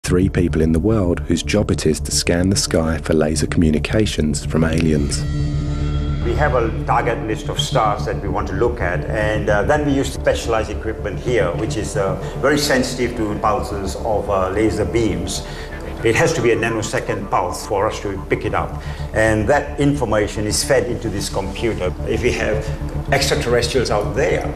3 people in the world whose job it is to scan the sky for laser communications from aliens. We have a target list of stars that we want to look at, and then we use specialized equipment here, which is very sensitive to pulses of laser beams. It has to be a nanosecond pulse for us to pick it up. And that information is fed into this computer. If we have extraterrestrials out there,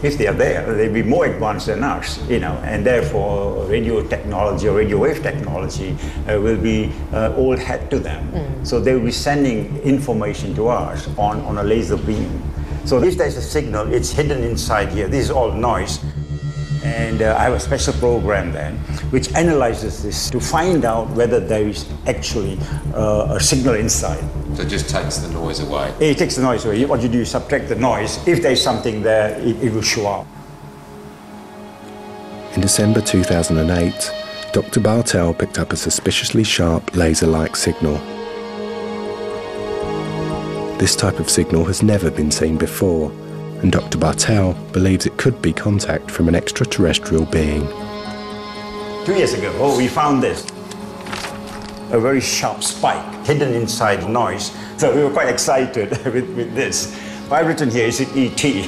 if they are there, they'll be more advanced than us, and therefore radio technology or radio wave technology will be old hat to them. So they will be sending information to us on a laser beam. So if there's a signal, it's hidden inside here. This is all noise. And I have a special program then which analyzes this to find out whether there is actually a signal inside. So it just takes the noise away? It takes the noise away. What you do is subtract the noise. If there's something there, it will show up. In December 2008, Dr. Bartel picked up a suspiciously sharp laser-like signal. This type of signal has never been seen before, and Dr. Bartel believes it could be contact from an extraterrestrial being. 2 years ago, we found this. A very sharp spike hidden inside the noise. So we were quite excited with this. I've written here, is it E.T.,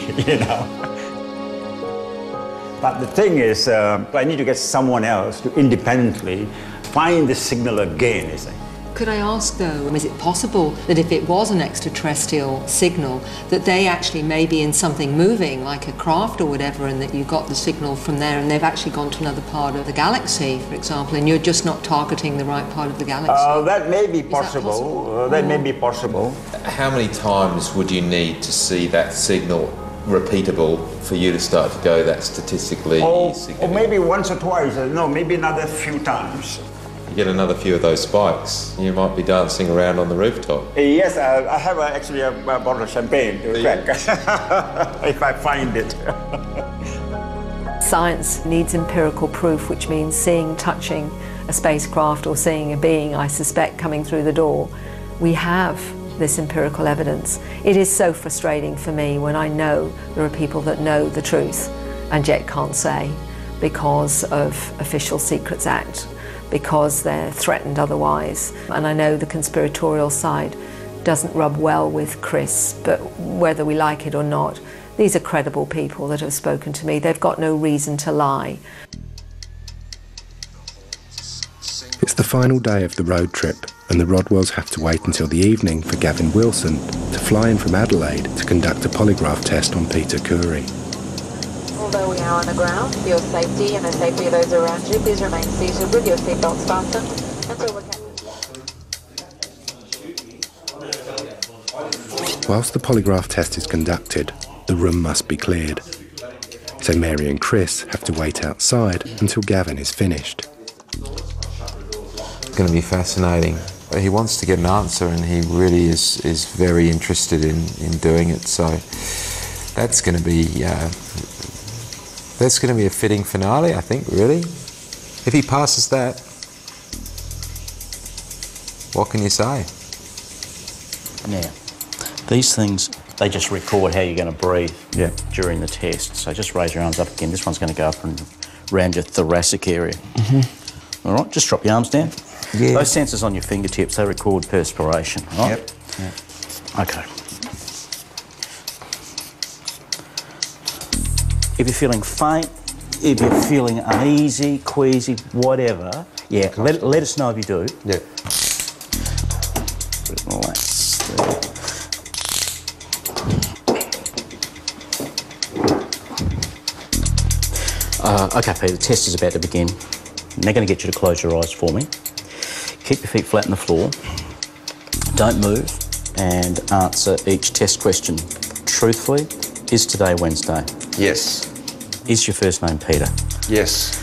But the thing is, I need to get someone else to independently find the signal again, you see. Could I ask, though, is it possible that if it was an extraterrestrial signal, that they actually may be in something moving, like a craft or whatever, and that you got the signal from there and they've actually gone to another part of the galaxy, for example, and you're just not targeting the right part of the galaxy? That may be possible. That may be possible. How many times would you need to see that signal repeatable for you to start to go that statistically significant? Or maybe once or twice. No, maybe another few times. You get another few of those spikes, you might be dancing around on the rooftop. Yes, I have actually a bottle of champagne to crack, if I find it. Science needs empirical proof, which means seeing, touching a spacecraft or seeing a being, I suspect, coming through the door. We have this empirical evidence. It is so frustrating for me when I know there are people that know the truth and yet can't say because of Official Secrets Act, because they're threatened otherwise. And I know the conspiratorial side doesn't rub well with Chris, but whether we like it or not, these are credible people that have spoken to me. They've got no reason to lie. It's the final day of the road trip, and the Rodwells have to wait until the evening for Gavin Wilson to fly in from Adelaide to conduct a polygraph test on Peter Khoury. Although we are on the ground, for your safety and the safety of those around you, please remain seated with your seatbelts fastened until we're Whilst the polygraph test is conducted, the room must be cleared. So Mary and Chris have to wait outside until Gavin is finished. It's going to be fascinating. He wants to get an answer and he really is very interested in doing it, so that's going to be a fitting finale, I think, really. If he passes that, what can you say? Yeah. These things, they just record how you're going to breathe during the test. So just raise your arms up again. This one's going to go up and around your thoracic area. Mm-hmm. All right, just drop your arms down. Yeah. Those sensors on your fingertips, they record perspiration, all right? Yep. Okay. If you're feeling faint, if you're feeling uneasy, queasy, whatever, let us know if you do. Yeah. Relax there. Okay, Peter, the test is about to begin. I'm now going to get you to close your eyes for me. Keep your feet flat on the floor. Don't move and answer each test question truthfully. Is today Wednesday? Yes. Is your first name Peter? Yes.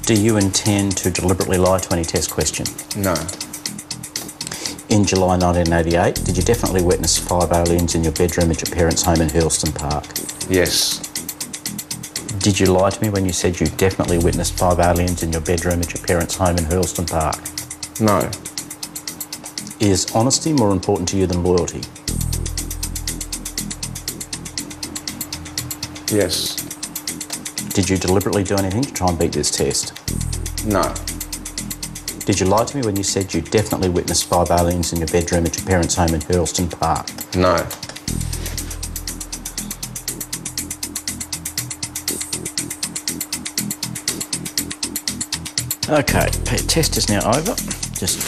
Do you intend to deliberately lie to any test question? No. In July 1988, did you definitely witness 5 aliens in your bedroom at your parents' home in Hurlston Park? Yes. Did you lie to me when you said you definitely witnessed 5 aliens in your bedroom at your parents' home in Hurlston Park? No. Is honesty more important to you than loyalty? Yes. Did you deliberately do anything to try and beat this test? No. Did you lie to me when you said you definitely witnessed 5 aliens in your bedroom at your parents' home in Hurlston Park? No. Okay, test is now over. Just...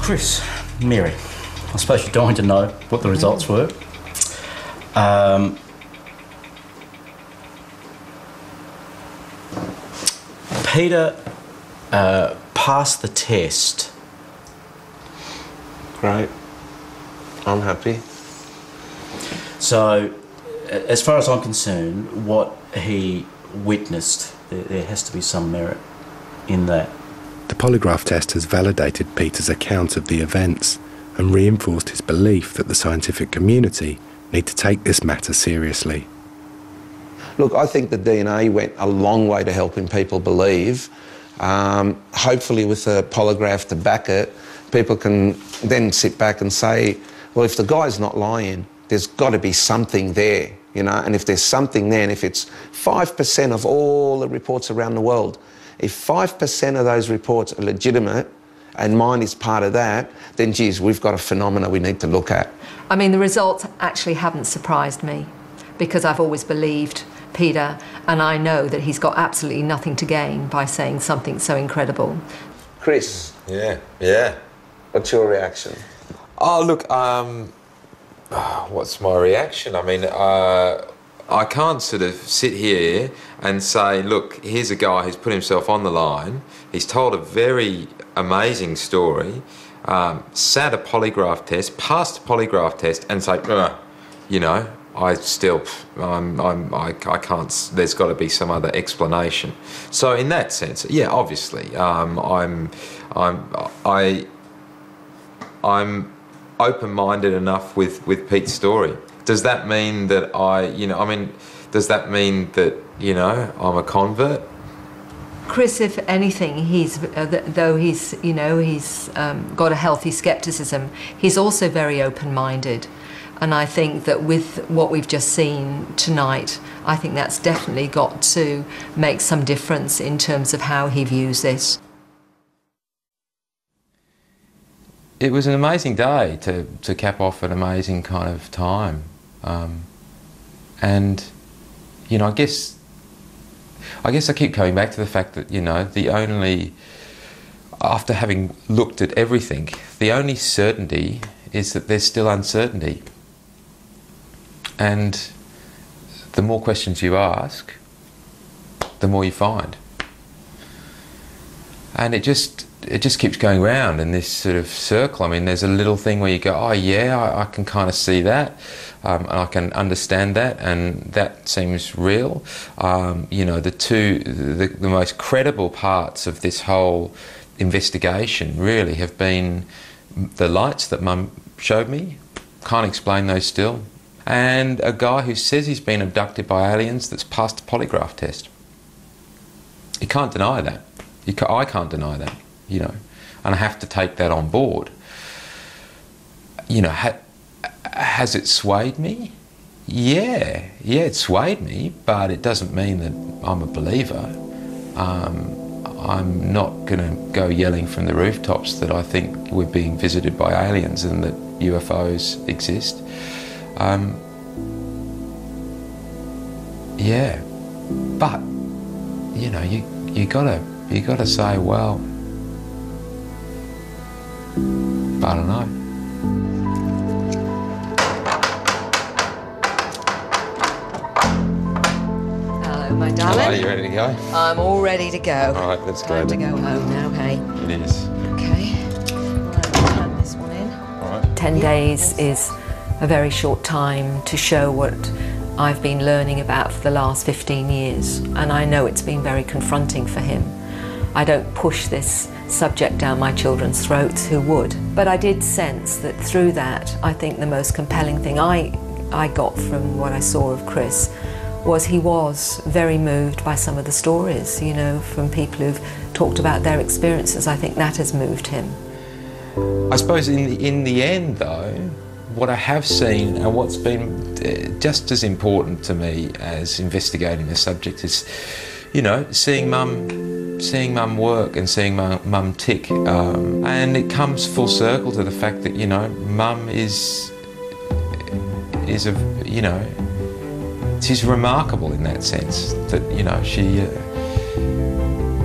Chris, Mary, I suppose you're dying to know what the results were. Peter passed the test. Great. I'm happy. So, as far as I'm concerned, what he witnessed, there has to be some merit in that. The polygraph test has validated Peter's account of the events and reinforced his belief that the scientific community need to take this matter seriously. Look, I think the DNA went a long way to helping people believe. Hopefully with a polygraph to back it, people can then sit back and say, well, if the guy's not lying, there's got to be something there, you know, and if there's something there, and if it's 5% of all the reports around the world, if 5% of those reports are legitimate and mine is part of that, then, geez, we've got a phenomena we need to look at. I mean, the results actually haven't surprised me because I've always believed Peter, and I know that he's got absolutely nothing to gain by saying something so incredible. Chris. Yeah. What's your reaction? Oh, look, what's my reaction? I mean, I can't sort of sit here and say, look, here's a guy who's put himself on the line. He's told a very amazing story, sat a polygraph test, passed a polygraph test, and say, you know, I can't. There's got to be some other explanation. So in that sense, yeah, obviously, I'm open-minded enough with Pete's story. Does that mean that does that mean that, you know, I'm a convert? Chris, if anything, though he's got a healthy scepticism, he's also very open-minded. And I think that with what we've just seen tonight, I think that's definitely got to make some difference in terms of how he views this. It was an amazing day to cap off an amazing kind of time. And, you know, I guess I keep coming back to the fact that, you know, after having looked at everything, the only certainty is that there's still uncertainty. And the more questions you ask, the more you find. And it just keeps going round in this sort of circle. I mean, there's a little thing where you go, oh yeah, I can kind of see that, and I can understand that, and that seems real. You know, the most credible parts of this whole investigation really have been the lights that Mum showed me. Can't explain those still. And a guy who says he's been abducted by aliens that's passed a polygraph test. You can't deny that. I can't deny that, you know, and I have to take that on board. You know, has it swayed me? Yeah, it swayed me, but it doesn't mean that I'm a believer. I'm not going to go yelling from the rooftops that I think we're being visited by aliens and that UFOs exist. Yeah, but you know, you gotta say, well, I don't know. Hello, my darling. Hello, you ready to go? I'm all ready to go. All right, let's go. Time to go home now, hey? It is. Okay. I'll hand this one in. All right. 10 days is a very short time to show what I've been learning about for the last 15 years, and I know it's been very confronting for him. I don't push this subject down my children's throats, who would? But I did sense that through that, I think the most compelling thing I got from what I saw of Chris was he was very moved by some of the stories, you know, from people who've talked about their experiences. I think that has moved him. I suppose in the end, though, what I have seen and what's been just as important to me as investigating the subject is, you know, seeing mum work and seeing mum tick. And it comes full circle to the fact that, you know, mum is a, you know, she's remarkable in that sense, that, you know,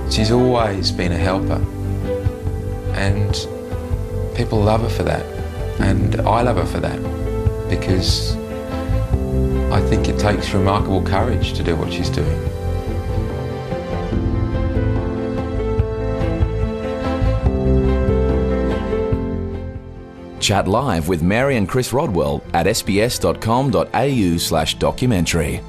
she's always been a helper, and people love her for that, and I love her for that, because I think it takes remarkable courage to do what she's doing. Chat live with Mary and Chris Rodwell at sbs.com.au/documentary.